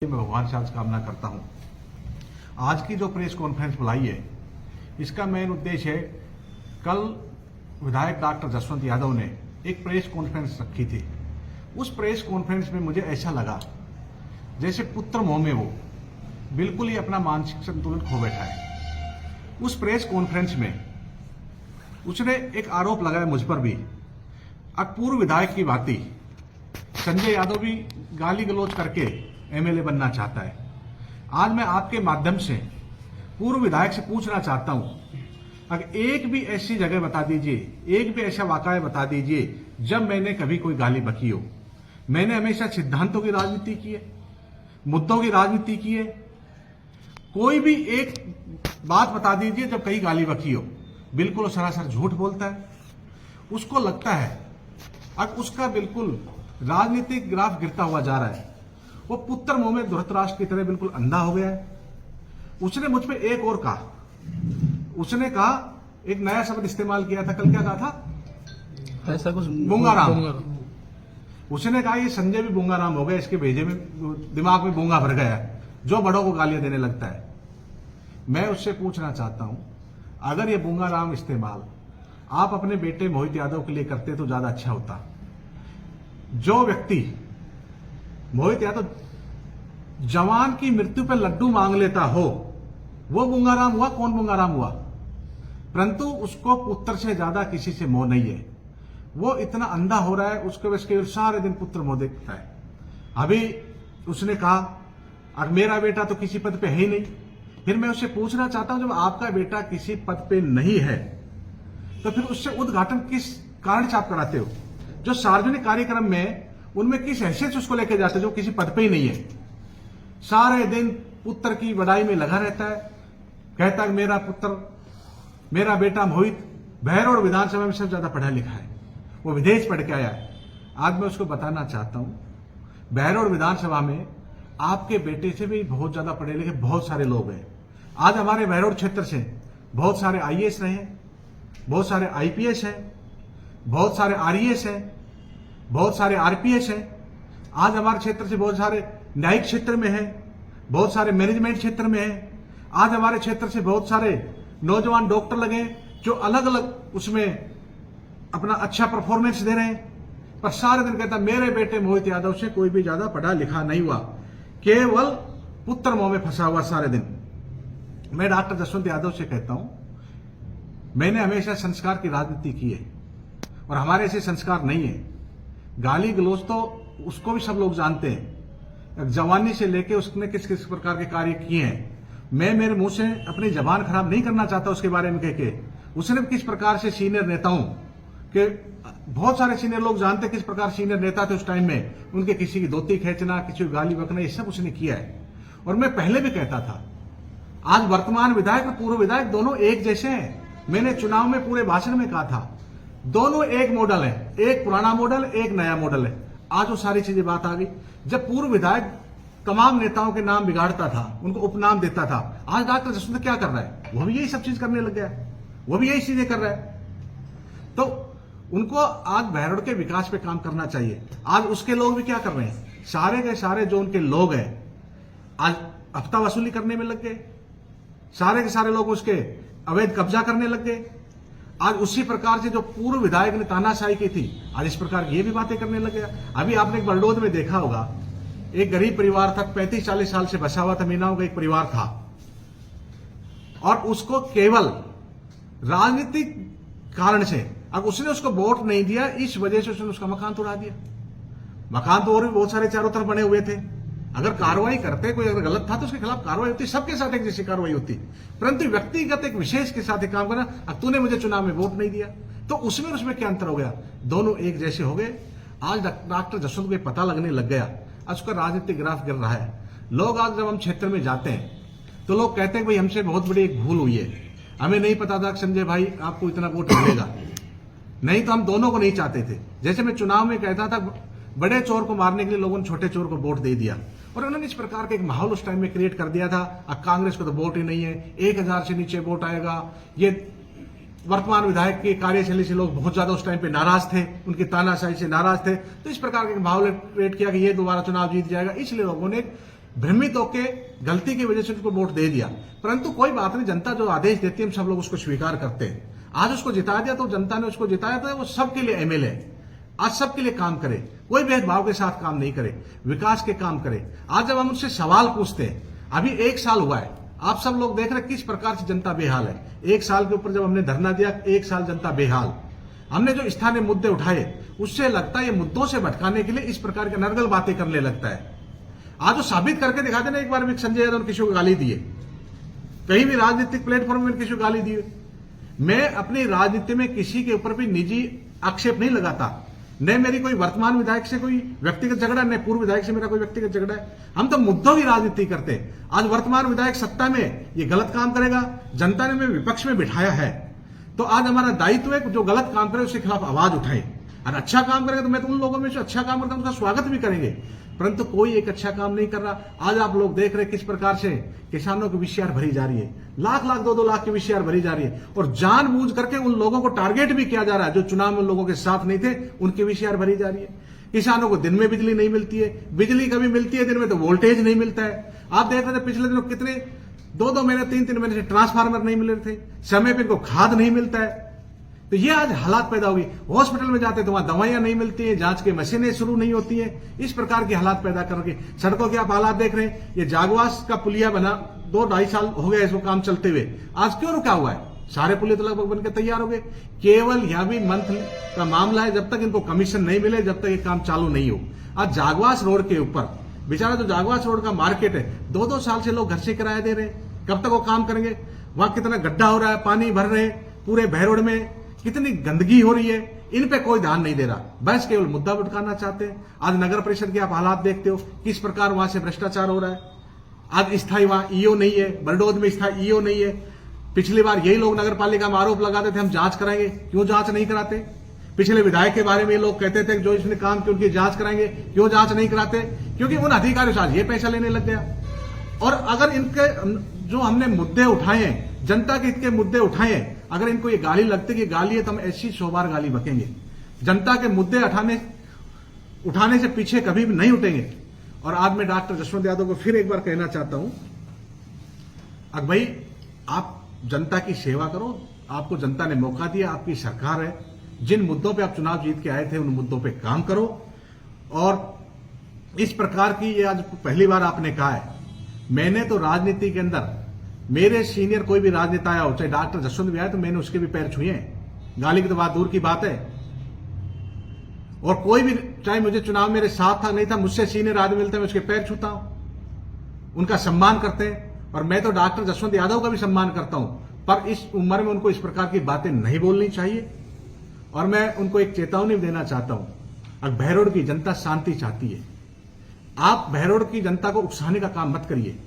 मैं भगवान से आज कामना करता हूं। आज की जो प्रेस कॉन्फ्रेंस बुलाई है, इसका मेन उद्देश्य है, कल विधायक डॉक्टर जसवंत यादव ने एक प्रेस कॉन्फ्रेंस रखी थी। उस प्रेस कॉन्फ्रेंस में मुझे ऐसा लगा जैसे पुत्र मोह में वो बिल्कुल ही अपना मानसिक संतुलन खो बैठा है। उस प्रेस कॉन्फ्रेंस में उसने एक आरोप लगाया मुझ पर भी। अब पूर्व विधायक की भांति संजय यादव भी गाली गलौज करके एमएलए बनना चाहता है। आज मैं आपके माध्यम से पूर्व विधायक से पूछना चाहता हूं, अगर एक भी ऐसी जगह बता दीजिए, एक भी ऐसा वाकया बता दीजिए जब मैंने कभी कोई गाली बकी हो। मैंने हमेशा सिद्धांतों की राजनीति की है, मुद्दों की राजनीति की है। कोई भी एक बात बता दीजिए जब कहीं गाली बकी हो। बिल्कुल वो सरासर झूठ बोलता है। उसको लगता है अब उसका बिल्कुल राजनीतिक ग्राफ गिरता हुआ जा रहा है। वो पुत्र मोह में धृतराष्ट्र की तरह बिल्कुल अंधा हो गया है। उसने मुझ पे एक और कहा, उसने कहा एक नया शब्द इस्तेमाल किया था कल, क्या कहा था? ऐसा कुछ बूंगाराम। उसने कहा ये संजय भी बूंगाराम हो गया, इसके भेजे में दिमाग में बूंगा भर गया है, जो बड़ों को गालियां देने लगता है। मैं उससे पूछना चाहता हूं, अगर ये बूंगाराम इस्तेमाल आप अपने बेटे मोहित यादव के लिए करते तो ज्यादा अच्छा होता। जो व्यक्ति मोहित यादव जवान की मृत्यु पर लड्डू मांग लेता हो, वो बूंगाराम हुआ? कौन बूंगाराम हुआ? परंतु उसको पुत्र से ज्यादा किसी से मोह नहीं है। वो इतना अंधा हो रहा है, उसके सारे दिन पुत्र मोह देखता है। अभी उसने कहा अब मेरा बेटा तो किसी पद पे है ही नहीं। फिर मैं उससे पूछना चाहता हूं, जब आपका बेटा किसी पद पे नहीं है तो फिर उससे उद्घाटन किस कारण से आप कराते हो? जो सार्वजनिक कार्यक्रम में उनमें किस हैसियत से उसको लेके जाते जो किसी पद पे ही नहीं है? सारे दिन पुत्र की बड़ाई में लगा रहता है, कहता है मेरा पुत्र, मेरा बेटा मोहित बहरौड़ विधानसभा में सबसे ज्यादा पढ़ा लिखा है, वो विदेश पढ़ के आया है। आज मैं उसको बताना चाहता हूं, बहरौड़ विधानसभा में आपके बेटे से भी बहुत ज्यादा पढ़े लिखे बहुत सारे लोग हैं। आज हमारे बहरौड़ क्षेत्र से बहुत सारे आईएएस रहे हैं, बहुत सारे आईपीएस हैं, बहुत सारे आरईएस हैं, बहुत सारे आरपीएस हैं। आज हमारे क्षेत्र से बहुत सारे न्यायिक क्षेत्र में हैं, बहुत सारे मैनेजमेंट क्षेत्र में हैं। आज हमारे क्षेत्र से बहुत सारे नौजवान डॉक्टर लगे जो अलग अलग उसमें अपना अच्छा परफॉर्मेंस दे रहे हैं। पर सारे दिन कहता मेरे बेटे मोहित यादव से कोई भी ज्यादा पढ़ा लिखा नहीं हुआ, केवल पुत्र मोह में फंसा हुआ सारे दिन। मैं डॉक्टर जसवंत यादव से कहता हूं, मैंने हमेशा संस्कार की राजनीति की है और हमारे ऐसे संस्कार नहीं है। गाली गलौज तो उसको भी सब लोग जानते हैं, जवानी से लेके उसने किस किस प्रकार के कार्य किए हैं। मैं मेरे मुंह से अपनी जबान खराब नहीं करना चाहता उसके बारे में कह के। उसने किस प्रकार से सीनियर नेताओं के, बहुत सारे सीनियर लोग जानते किस प्रकार सीनियर नेता थे उस टाइम में, उनके किसी की धोती खींचना, किसी की गाली बकना, ये सब उसने किया है। और मैं पहले भी कहता था, आज वर्तमान विधायक और पूर्व विधायक दोनों एक जैसे हैं। मैंने चुनाव में पूरे भाषण में कहा था दोनों एक मॉडल है, एक पुराना मॉडल, एक नया मॉडल है। आज वो सारी चीजें बात आ गई। जब पूर्व विधायक तमाम नेताओं के नाम बिगाड़ता था, उनको उपनाम देता था, आज डॉक्टर जसवंत क्या कर रहा है? वो भी यही सब चीज करने लग गया है, वो भी यही चीजें कर रहा है। तो उनको आज बहरौड़ के विकास पे काम करना चाहिए। आज उसके लोग भी क्या कर रहे हैं? सारे के सारे जो उनके लोग हैं आज हफ्ता वसूली करने में लग गए। सारे के सारे लोग उसके अवैध कब्जा करने लग गए। आज उसी प्रकार से जो पूर्व विधायक ने तानाशाही की थी, आज इस प्रकार ये भी बातें करने लग गया। अभी आपने बरडोद में देखा होगा, एक गरीब परिवार था, 35-40 साल से बसा हुआ था, मीनाओं का एक परिवार था, और उसको केवल राजनीतिक कारण से, अब उसने उसको वोट नहीं दिया, इस वजह से उसने उसका मकान तोड़ा दिया। मकान तो और भी बहुत सारे चारों तरफ बने हुए थे। अगर कार्रवाई करते, कोई अगर गलत था तो उसके खिलाफ कार्रवाई होती, सबके साथ एक जैसी कार्रवाई होती। परंतु व्यक्तिगत एक विशेष के साथ एक काम करना, अब तूने मुझे चुनाव में वोट नहीं दिया, तो उसमें क्या अंतर हो गया? दोनों एक जैसे हो गए। आज डॉक्टर जसवंत को पता लगने लग गया, आज उसका राजनीतिक ग्राफ गिर रहा है। लोग आज जब हम क्षेत्र में जाते हैं तो लोग कहते हैं भाई हमसे बहुत बड़ी एक भूल हुई है, हमें नहीं पता था संजय भाई आपको इतना वोट मिलेगा, नहीं तो हम दोनों को नहीं चाहते थे। जैसे मैं चुनाव में कहता था, बड़े चोर को मारने के लिए लोगों ने छोटे चोर को वोट दे दिया, और उन्होंने इस प्रकार का एक माहौल उस टाइम में क्रिएट कर दिया था। अब कांग्रेस को तो वोट ही नहीं है, 1000 से नीचे वोट आएगा। ये वर्तमान विधायक की कार्यशैली से लोग बहुत ज्यादा उस टाइम पे नाराज थे, उनकी तानाशाही से नाराज थे। तो इस प्रकार का माहौल क्रिएट किया कि ये दोबारा चुनाव जीत जाएगा, इसलिए लोगों ने भ्रमित होकर गलती की वजह से उनको वोट दे दिया। परंतु कोई बात नहीं, जनता जो आदेश देती है हम सब लोग उसको स्वीकार करते हैं। आज उसको जिता दिया तो जनता ने उसको जिताया, तो वो सबके लिए एमएलए है। आज सबके लिए काम करे, कोई भेदभाव के साथ काम नहीं करे, विकास के काम करे। आज जब हम उससे सवाल पूछते हैं, अभी 1 साल हुआ है, आप सब लोग देख रहे हैं किस प्रकार से जनता बेहाल है। 1 साल के ऊपर जब हमने धरना दिया, 1 साल जनता बेहाल। हमने जो स्थानीय मुद्दे उठाए उससे लगता है ये मुद्दों से भटकाने के लिए इस प्रकार के नर्गल बातें करने लगता है। आज वो साबित करके दिखा देना, एक बार भी संजय यादव ने किसी को गाली दी है, कहीं भी राजनीतिक प्लेटफॉर्म में किसी को गाली दी है। मैं अपनी राजनीति में किसी के ऊपर भी निजी आक्षेप नहीं लगाता, न मेरी कोई वर्तमान विधायक से कोई व्यक्तिगत झगड़ा, न पूर्व विधायक से मेरा कोई व्यक्तिगत झगड़ा है। हम तो मुद्दों की राजनीति करते हैं। आज वर्तमान विधायक सत्ता में ये गलत काम करेगा, जनता ने हमें विपक्ष में बिठाया है, तो आज हमारा दायित्व है जो गलत काम करे उसके खिलाफ आवाज उठाए। और अच्छा काम करेगा तो मैं तो उन लोगों में जो अच्छा काम करता हूं उसका स्वागत भी करेंगे, परंतु कोई एक अच्छा काम नहीं कर रहा। आज आप लोग देख रहे किस प्रकार से किसानों की वीसीआर भरी जा रही है, लाख लाख 2-2 लाख की वीसीआर भरी जा रही है, और जानबूझ करके उन लोगों को टारगेट भी किया जा रहा है जो चुनाव में उन लोगों के साथ नहीं थे, उनकी वीसीआर भरी जा रही है। किसानों को दिन में बिजली नहीं मिलती है, बिजली कभी मिलती है दिन में तो वोल्टेज नहीं मिलता है। आप देख रहे थे पिछले दिनों कितने 2-2 महीने 3-3 महीने से ट्रांसफार्मर नहीं मिल रहे थे, समय पर इनको खाद नहीं मिलता है। तो ये आज हालात पैदा होगी। हॉस्पिटल में जाते तो वहां दवाइयां नहीं मिलती है, जांच की मशीनें शुरू नहीं होती है, इस प्रकार के हालात पैदा करोगे। सड़कों के आप हालात देख रहे हैं, ये जागवास का पुलिया बना 2-2.5 साल हो गए इसको काम चलते हुए, आज क्यों रुका हुआ है? सारे पुलिया तो लगभग बनकर तैयार हो गए। केवल यहां भी मंथ का मामला है, जब तक इनको कमीशन नहीं मिले, जब तक ये काम चालू नहीं हो। आज जागवास रोड के ऊपर बेचारा जो जागवास रोड का मार्केट है, 2-2 साल से लोग घर से किराया दे रहे हैं, कब तक वो काम करेंगे? वहां कितना गड्ढा हो रहा है, पानी भर रहे हैं पूरे भैरोड में, कितनी गंदगी हो रही है, इन पे कोई ध्यान नहीं दे रहा, बस केवल मुद्दा भटकाना चाहते हैं। आज नगर परिषद के आप हालात देखते हो किस प्रकार वहां से भ्रष्टाचार हो रहा है। आज स्थायी वहां ईओ नहीं है, बरडोद में स्थायी ईओ नहीं है। पिछली बार यही लोग नगर पालिका में आरोप लगाते थे हम जांच कराएंगे, क्यों जांच नहीं कराते? पिछले विधायक के बारे में ये लोग कहते थे जो इसने काम किया उनकी जांच कराएंगे, क्यों जांच नहीं कराते? क्योंकि उन अधिकारियों से आज ये पैसा लेने लग गया। और अगर इनके जो हमने मुद्दे उठाए हैं, जनता के हित के मुद्दे उठाए हैं, अगर इनको ये गाली लगती कि गाली है तो हम ऐसी 100 बार गाली बकेंगे। जनता के मुद्दे उठाने से पीछे कभी भी नहीं उठेंगे। और आज मैं डॉक्टर जसवंत यादव को फिर एक बार कहना चाहता हूं, अब भाई आप जनता की सेवा करो, आपको जनता ने मौका दिया, आपकी सरकार है, जिन मुद्दों पे आप चुनाव जीत के आए थे उन मुद्दों पे काम करो। और इस प्रकार की ये आज पहली बार आपने कहा है, मैंने तो राजनीति के अंदर मेरे सीनियर कोई भी राजनेता आया हो, चाहे डॉक्टर जसवंत भी आए, तो मैंने उसके भी पैर छुए हैं, गाली की तो बात दूर की बात है। और कोई भी, चाहे मुझे चुनाव मेरे साथ था नहीं था, मुझसे सीनियर आदमी मिलते हैं मैं उसके पैर छूता हूं, उनका सम्मान करते हैं। और मैं तो डॉक्टर जसवंत यादव का भी सम्मान करता हूं, पर इस उम्र में उनको इस प्रकार की बातें नहीं बोलनी चाहिए। और मैं उनको एक चेतावनी देना चाहता हूं, अब भैरोड की जनता शांति चाहती है, आप भैरोड की जनता को उकसाने का काम मत करिए।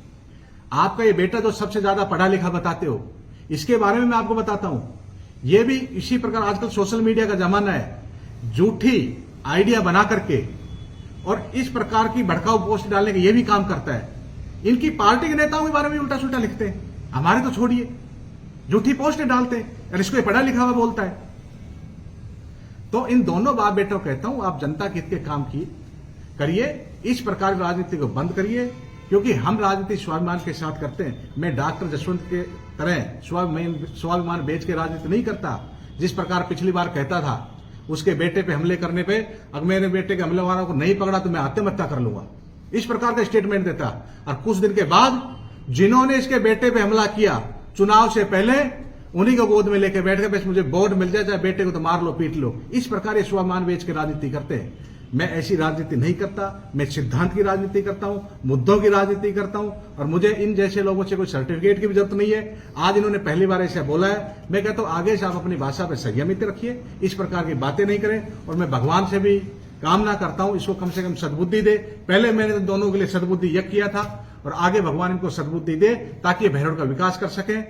आपका ये बेटा जो सबसे ज्यादा पढ़ा लिखा बताते हो, इसके बारे में मैं आपको बताता हूं, ये भी इसी प्रकार आजकल सोशल मीडिया का जमाना है, झूठी आइडिया बना करके और इस प्रकार की भड़काऊ पोस्ट डालने का ये भी काम करता है। इनकी पार्टी के नेताओं के बारे में उल्टा सुल्टा लिखते हैं, हमारे तो छोड़िए, झूठी पोस्ट डालते हैं और इसको ये पढ़ा लिखा हुआ बोलता है। तो इन दोनों बाप बेटों कहता हूं, आप जनता के हित के काम करिए, इस प्रकार की राजनीति को बंद करिए, क्योंकि हम राजनीति स्वाभिमान के साथ करते हैं। मैं डॉक्टर जसवंत के तरह स्वाभिमान बेच के राजनीति नहीं करता। जिस प्रकार पिछली बार कहता था उसके बेटे पे हमले करने पे, अगर मेरे बेटे के हमले वालों को नहीं पकड़ा तो मैं आत्महत्या कर लूंगा, इस प्रकार का स्टेटमेंट देता। और कुछ दिन के बाद जिन्होंने इसके बेटे पे हमला किया, चुनाव से पहले उन्हीं को गोद में लेके बैठ गए, बस मुझे वोट मिल जाए, चाहे बेटे को तो मार लो पीट लो। इस प्रकार ये स्वाभिमान बेच के राजनीति करते हैं। मैं ऐसी राजनीति नहीं करता, मैं सिद्धांत की राजनीति करता हूं, मुद्दों की राजनीति करता हूं, और मुझे इन जैसे लोगों से कोई सर्टिफिकेट की भी जरूरत नहीं है। आज इन्होंने पहली बार ऐसा बोला है, मैं कहता हूं आगे से आप अपनी भाषा पर संयमित रखिए, इस प्रकार की बातें नहीं करें। और मैं भगवान से भी कामना करता हूं इसको कम से कम सद्बुद्धि दे। पहले मैंने तो दोनों के लिए सद्बुद्धि यज्ञ किया था, और आगे भगवान इनको सद्बुद्धि दे ताकि भैरोड का विकास कर सके।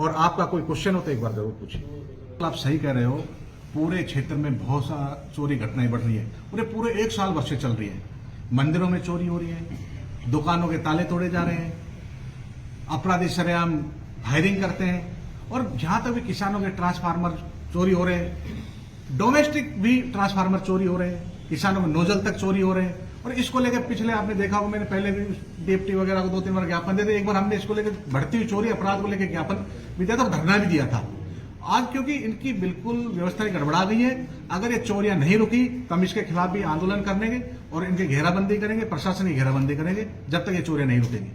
और आपका कोई क्वेश्चन हो तो एक बार जरूर पूछिए। आप सही कह रहे हो, पूरे क्षेत्र में बहुत सा चोरी घटनाएं बढ़ रही है, पूरे 1 साल वर्षे चल रही है। मंदिरों में चोरी हो रही है, दुकानों के ताले तोड़े जा रहे हैं, अपराधी सरेआम फायरिंग करते हैं, और जहां तक भी किसानों के ट्रांसफार्मर चोरी हो रहे हैं, डोमेस्टिक भी ट्रांसफार्मर चोरी हो रहे हैं, किसानों के नोजल तक चोरी हो रहे हैं। और इसको लेकर पिछले आपने देखा होगा, मैंने पहले भी डीएफटी वगैरह को 2-3 बार ज्ञापन दिए थे। एक बार हमने इसको लेकर बढ़ती हुई चोरी अपराध को लेकर ज्ञापन भी दिया था, धरना भी दिया था। आज क्योंकि इनकी बिल्कुल व्यवस्था गड़बड़ा गई है, अगर ये चोरियां नहीं रुकी तो हम इसके खिलाफ भी आंदोलन करेंगे और इनकी घेराबंदी करेंगे, प्रशासन की घेराबंदी करेंगे, जब तक ये चोरियां नहीं रुकेंगी।